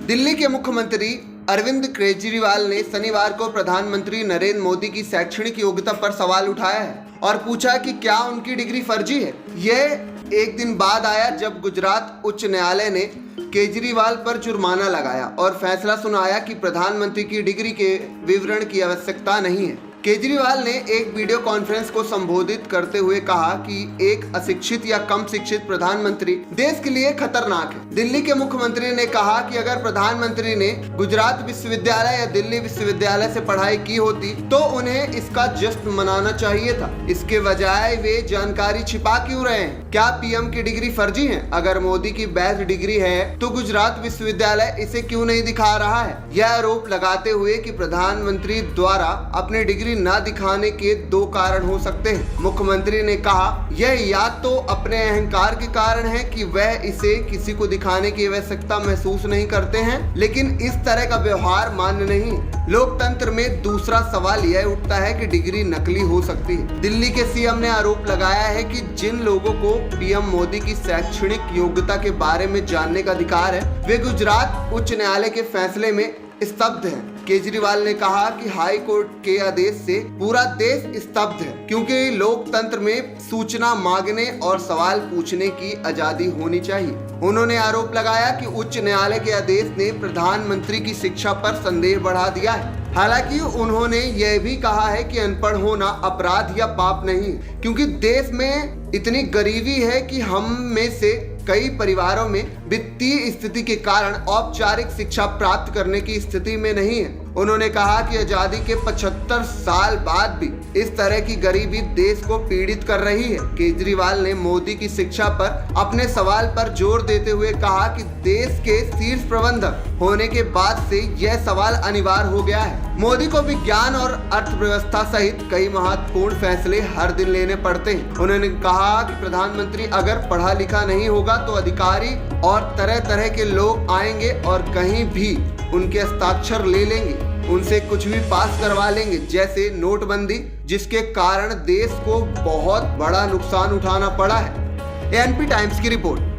दिल्ली के मुख्यमंत्री अरविंद केजरीवाल ने शनिवार को प्रधानमंत्री नरेंद्र मोदी की शैक्षणिक योग्यता पर सवाल उठाया है और पूछा कि क्या उनकी डिग्री फर्जी है। यह एक दिन बाद आया जब गुजरात उच्च न्यायालय ने केजरीवाल पर जुर्माना लगाया और फैसला सुनाया कि प्रधानमंत्री की डिग्री के विवरण की आवश्यकता नहीं है। केजरीवाल ने एक वीडियो कॉन्फ्रेंस को संबोधित करते हुए कहा कि एक अशिक्षित या कम शिक्षित प्रधानमंत्री देश के लिए खतरनाक है। दिल्ली के मुख्यमंत्री ने कहा कि अगर प्रधानमंत्री ने गुजरात विश्वविद्यालय या दिल्ली विश्वविद्यालय से पढ़ाई की होती तो उन्हें इसका जश्न मनाना चाहिए था। इसके बजाय वे जानकारी छिपा क्यों रहे हैं? क्या पीएम की डिग्री फर्जी है? अगर मोदी की वैध डिग्री है तो गुजरात विश्वविद्यालय इसे क्यों नहीं दिखा रहा है? यह आरोप लगाते हुए कि प्रधानमंत्री द्वारा अपनी डिग्री न दिखाने के दो कारण हो सकते हैं। मुख्यमंत्री ने कहा यह या तो अपने अहंकार के कारण है कि वह इसे किसी को दिखाने की आवश्यकता महसूस नहीं करते हैं, लेकिन इस तरह का व्यवहार मान्य नहीं। लोकतंत्र में दूसरा सवाल यह उठता है कि डिग्री नकली हो सकती है। दिल्ली के सीएम ने आरोप लगाया है कि जिन लोगों को पीएम मोदी की शैक्षणिक योग्यता के बारे में जानने का अधिकार है वे गुजरात उच्च न्यायालय के फैसले में स्तब्ध हैं। केजरीवाल ने कहा कि हाई कोर्ट के आदेश से पूरा देश स्तब्ध है क्योंकि लोकतंत्र में सूचना मांगने और सवाल पूछने की आजादी होनी चाहिए। उन्होंने आरोप लगाया कि उच्च न्यायालय के आदेश ने प्रधानमंत्री की शिक्षा पर संदेह बढ़ा दिया है। हालांकि उन्होंने यह भी कहा है कि अनपढ़ होना अपराध या पाप नहीं, क्योंकि देश में इतनी गरीबी है कि हम में से कई परिवारों में वित्तीय स्थिति के कारण औपचारिक शिक्षा प्राप्त करने की स्थिति में नहीं है। उन्होंने कहा कि आजादी के 75 साल बाद भी इस तरह की गरीबी देश को पीड़ित कर रही है। केजरीवाल ने मोदी की शिक्षा पर अपने सवाल पर जोर देते हुए कहा कि देश के शीर्ष प्रबंधक होने के बाद से यह सवाल अनिवार्य हो गया है। मोदी को विज्ञान और अर्थव्यवस्था सहित कई महत्वपूर्ण फैसले हर दिन लेने पड़ते हैं। उन्होंने कहा कि प्रधानमंत्री अगर पढ़ा लिखा नहीं होगा तो अधिकारी और तरह तरह के लोग आएंगे और कहीं भी उनके हस्ताक्षर ले लेंगे, उनसे कुछ भी पास करवा लेंगे, जैसे नोटबंदी, जिसके कारण देश को बहुत बड़ा नुकसान उठाना पड़ा है। एएनपी टाइम्स की रिपोर्ट।